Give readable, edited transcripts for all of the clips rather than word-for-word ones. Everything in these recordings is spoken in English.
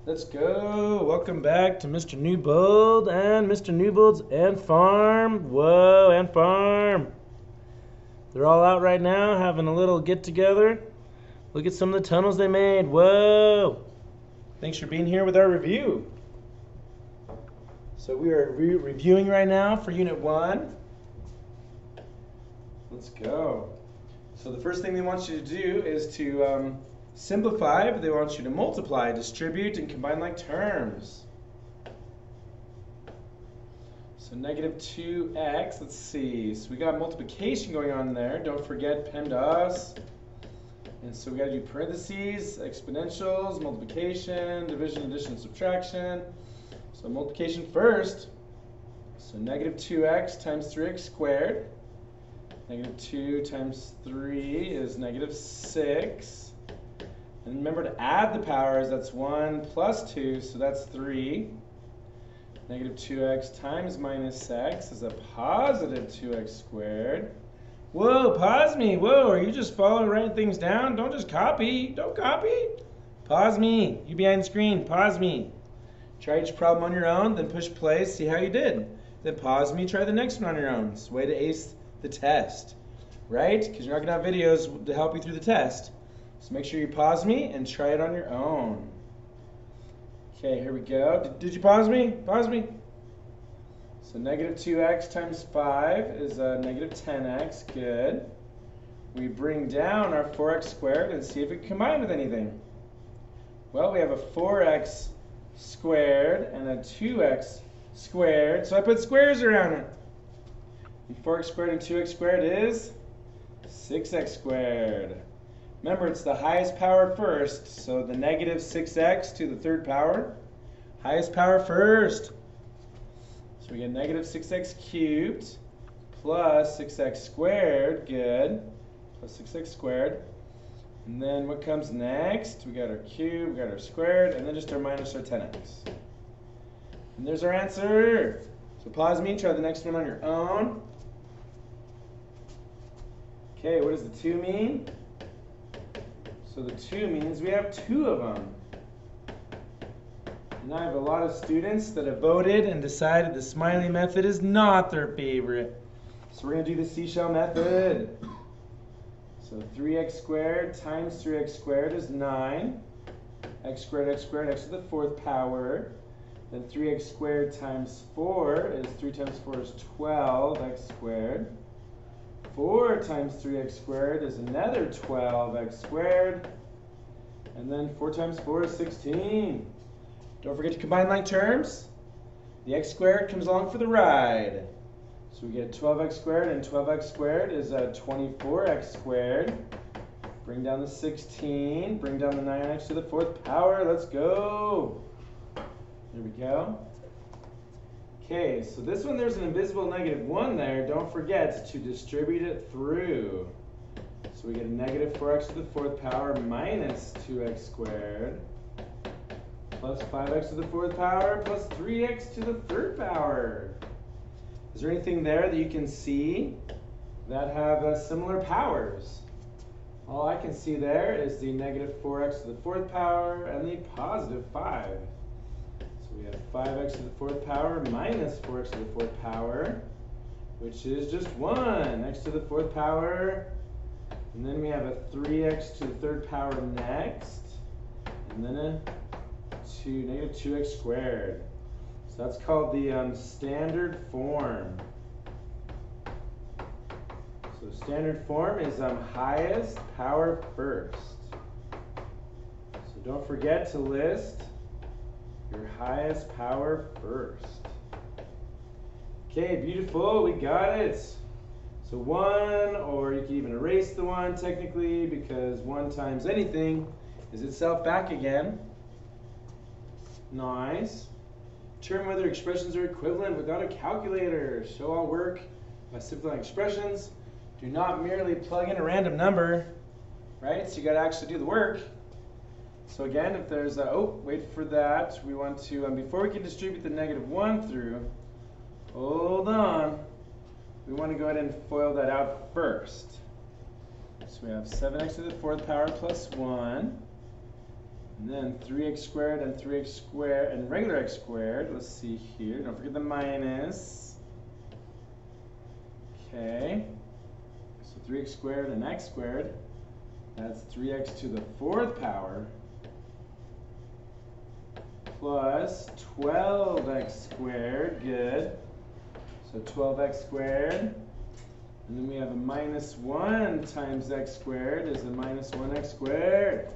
Let's go. Welcome back to Mr. Newbold and Mr. Newbold's Ant Farm. Whoa, Ant Farm. They're all out right now having a little get together. Look at some of the tunnels they made. Whoa. Thanks for being here with our review. So we are reviewing right now for Unit 1. Let's go. So the first thing they want you to do is to simplify, but they want you to multiply, distribute, and combine like terms. So negative 2x, let's see. So we got multiplication going on there. Don't forget PEMDAS. And so we got to do parentheses, exponentials, multiplication, division, addition, subtraction. So multiplication first. So negative 2x times 3x squared. Negative 2 times 3 is negative 6. And remember to add the powers. That's 1 plus 2, so that's 3. Negative 2x times minus x is a positive 2x squared. Whoa, pause me. Whoa, are you just following, writing things down? Don't just copy. Don't copy. Pause me. You behind the screen, pause me. Try each problem on your own, then push play, see how you did. Then pause me, try the next one on your own. It's a way to ace the test, right? Because you're not going to have videos to help you through the test. So make sure you pause me and try it on your own. Okay, here we go. Did you pause me? Pause me. So negative 2x times 5 is negative 10x. Good. We bring down our 4x squared and see if it can combine with anything. Well, we have a 4x squared and a 2x squared. So I put squares around it. And 4x squared and 2x squared is 6x squared. Remember, it's the highest power first, so the negative 6x to the third power. Highest power first. So we get negative 6x cubed plus 6x squared, good, plus 6x squared. And then what comes next? We got our cube, we got our squared, and then just our minus our 10x. And there's our answer. So pause me, try the next one on your own. Okay, what does the 2 mean? So the 2 means we have 2 of them. And I have a lot of students that have voted and decided the smiley method is not their favorite. So we're going to do the seashell method. So 3x squared times 3x squared is 9. X squared, x to the 4th power. Then 3x squared times 4 is 3 times 4 is 12, x squared. 4 times 3x squared is another 12x squared. And then 4 times 4 is 16. Don't forget to combine like terms. The x squared comes along for the ride. So we get 12x squared, and 12x squared is 24x squared. Bring down the 16. Bring down the 9x to the 4th power. Let's go. There we go. Okay, so this one, there's an invisible negative 1 there. Don't forget to distribute it through. So we get a negative 4x to the 4th power minus 2x squared plus 5x to the 4th power plus 3x to the 3rd power. Is there anything there that you can see that have similar powers? All I can see there is the negative 4x to the 4th power and the positive 5. We have 5x to the 4th power minus 4x to the 4th power, which is just 1. X to the 4th power. And then we have a 3x to the 3rd power next. And then a negative 2x squared. So that's called the standard form. So standard form is highest power first. So don't forget to list your highest power first. Okay, beautiful, we got it. So 1, or you can even erase the 1 technically, because 1 times anything is itself back again. Nice. Determine whether expressions are equivalent without a calculator. Show all work by simplifying expressions. Do not merely plug in a random number, right? So you got to actually do the work. So again, if there's a, oh, wait for that. We want to, before we can distribute the negative 1 through, hold on. We want to go ahead and FOIL that out first. So we have 7x to the 4th power plus 1 And then 3x squared and 3x squared and regular x squared. Let's see here. Don't forget the minus. Okay. So 3x squared and x squared. That's 3x to the 4th power plus 12x squared. Good. So 12x squared. And then we have a minus 1 times x squared is a minus 1x squared.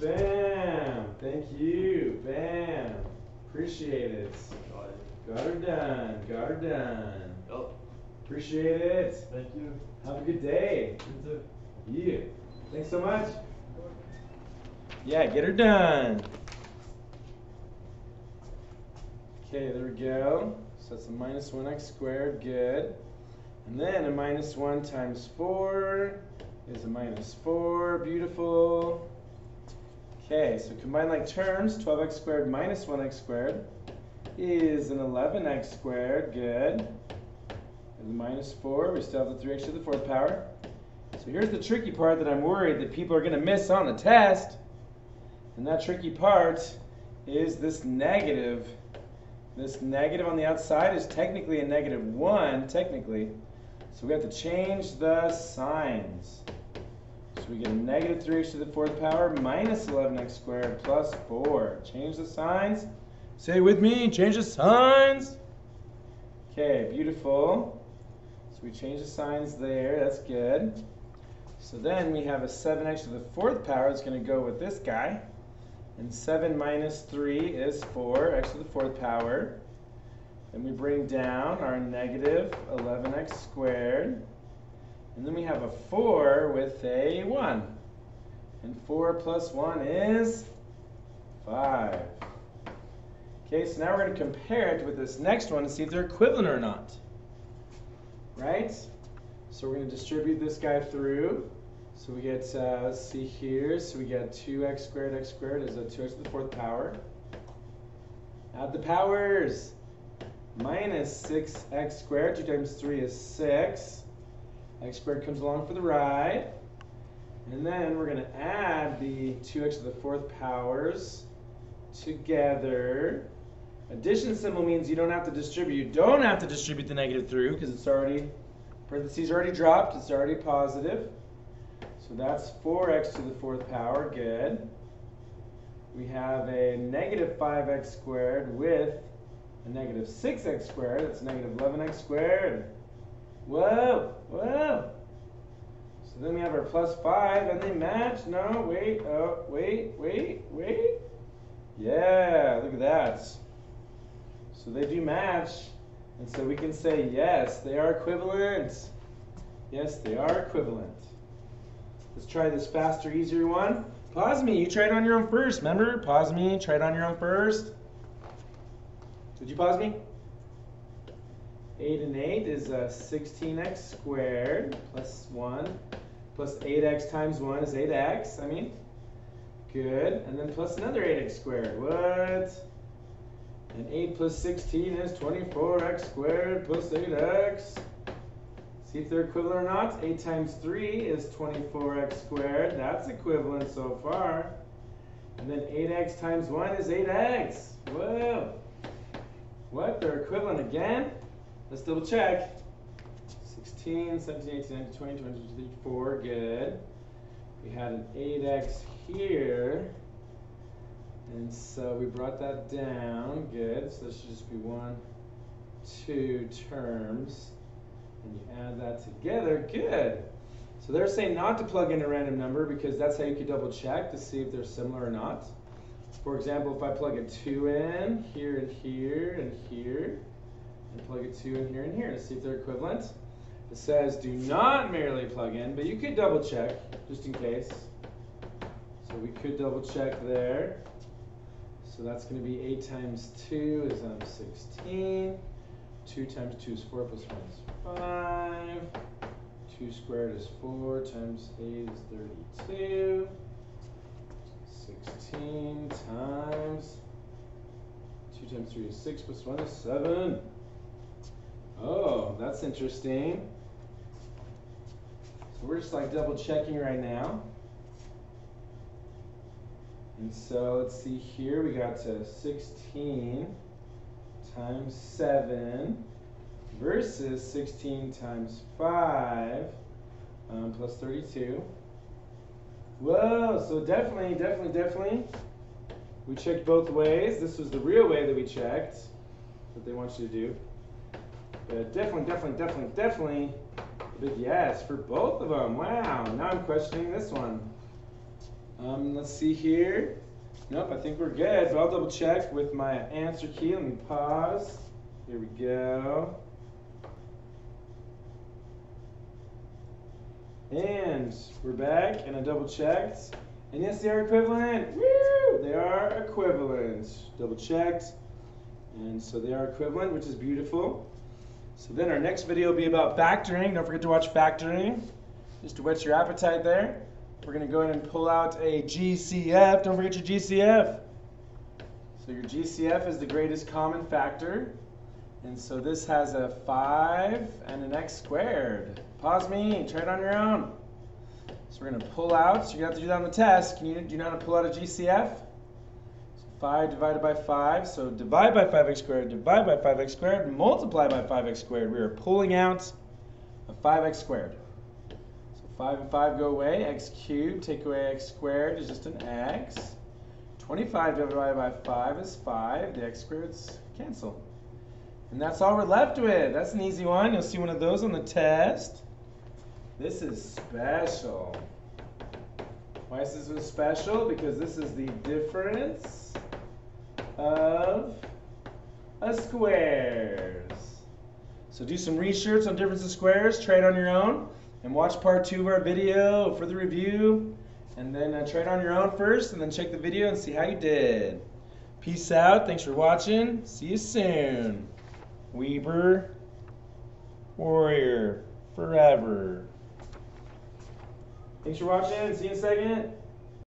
Bam! Thank you. Bam! Appreciate it. Got her done. Got her done. Oh. Appreciate it. Thank you. Have a good day. You too. Yeah. Thanks so much. Yeah, get her done. Okay, there we go. So that's a minus 1x squared. Good. And then a minus 1 times 4 is a minus 4. Beautiful. Okay, so combine like terms. 12x squared minus 1x squared is an 11x squared. Good. And the minus 4, we still have the 3x to the 4th power. So here's the tricky part that I'm worried that people are going to miss on the test. And that tricky part is this negative. This negative on the outside is technically a negative 1, technically. So we have to change the signs. So we get a negative 3x to the 4th power minus 11x squared plus 4. Change the signs. Say it with me, change the signs. Okay, beautiful. So we change the signs there, that's good. So then we have a 7x to the 4th power that's going to go with this guy. And 7 minus 3 is 4, x to the 4th power. Then we bring down our negative 11x squared. And then we have a 4 with a 1. And 4 plus 1 is 5. Okay, so now we're going to compare it with this next one to see if they're equivalent or not. Right? So we're going to distribute this guy through. So we get, let's see here, so we get 2x squared is a 2x to the 4th power. Add the powers. Minus 6x squared, 2 times 3 is 6. X squared comes along for the ride. And then we're going to add the 2x to the 4th powers together. Addition symbol means you don't have to distribute. You don't have to distribute the negative through because it's already, parentheses already dropped, it's already positive. So that's 4x to the 4th power, good. We have a negative 5x squared with a negative 6x squared, that's negative 11x squared. Whoa, whoa. So then we have our plus 5 and they match. No, wait, oh, wait. Yeah, look at that. So they do match. And so we can say, yes, they are equivalent. Yes, they are equivalent. Let's try this faster, easier one. Pause me, you try it on your own first. Remember, pause me, try it on your own first. Did you pause me? 8 and 8 is 16x squared plus 1 plus 8x times 1 is 8x, Good. And then plus another 8x squared. What? And 8 plus 16 is 24x squared plus 8x. See if they're equivalent or not. 8 times 3 is 24x squared. That's equivalent so far. And then 8x times 1 is 8x. Whoa. What? They're equivalent again? Let's double check. 16, 17, 18, 19, 20, 22, 24. Good. We had an 8x here. And so we brought that down. Good. So this should just be 1, 2 terms. And you add that together. Good. So they're saying not to plug in a random number because that's how you could double check to see if they're similar or not. For example, if I plug a 2 in here and here and here, and plug a 2 in here and here to see if they're equivalent. It says do not merely plug in, but you could double check just in case. So we could double check there. So that's going to be 8 times 2 is 16. 2 times 2 is 4 plus 1 is 5. 2 squared is 4 times 8 is 32. 16 times 2 times 3 is 6 plus 1 is 7. Oh, that's interesting. So we're just like double checking right now. And so let's see here, we got 16 times 7 versus 16 times 5 plus 32. Whoa, so definitely, we checked both ways. This was the real way that we checked, what they want you to do. But definitely a big yes for both of them. Wow, now I'm questioning this one. Let's see here. Nope, I think we're good, but I'll double check with my answer key. Let me pause. Here we go. And we're back, and I double checked. And yes, they are equivalent. Woo! They are equivalent. Double checked. And so they are equivalent, which is beautiful. So then our next video will be about factoring. Don't forget to watch factoring, just to whet your appetite there. We're going to go ahead and pull out a GCF. Don't forget your GCF. So your GCF is the greatest common factor. And so this has a 5 and an x squared. Pause me, try it on your own. So we're going to pull out, so you're going to have to do that on the test. Do you know how to pull out a GCF? So 5 divided by 5, so divide by 5x squared, divide by 5x squared, multiply by 5x squared. We are pulling out a 5x squared. So 5 and 5 go away, x cubed, take away x squared is just an x. 25 divided by 5 is 5, the x squareds cancel. And that's all we're left with. That's an easy one. You'll see one of those on the test. This is special. Why is this one special? Because this is the difference of a squares. So do some research on difference of squares. Try it on your own. And watch part 2 of our video for the review. And then try it on your own first, and then check the video and see how you did. Peace out. Thanks for watching. See you soon. Weber Warrior forever. Thanks for watching. See you in a second.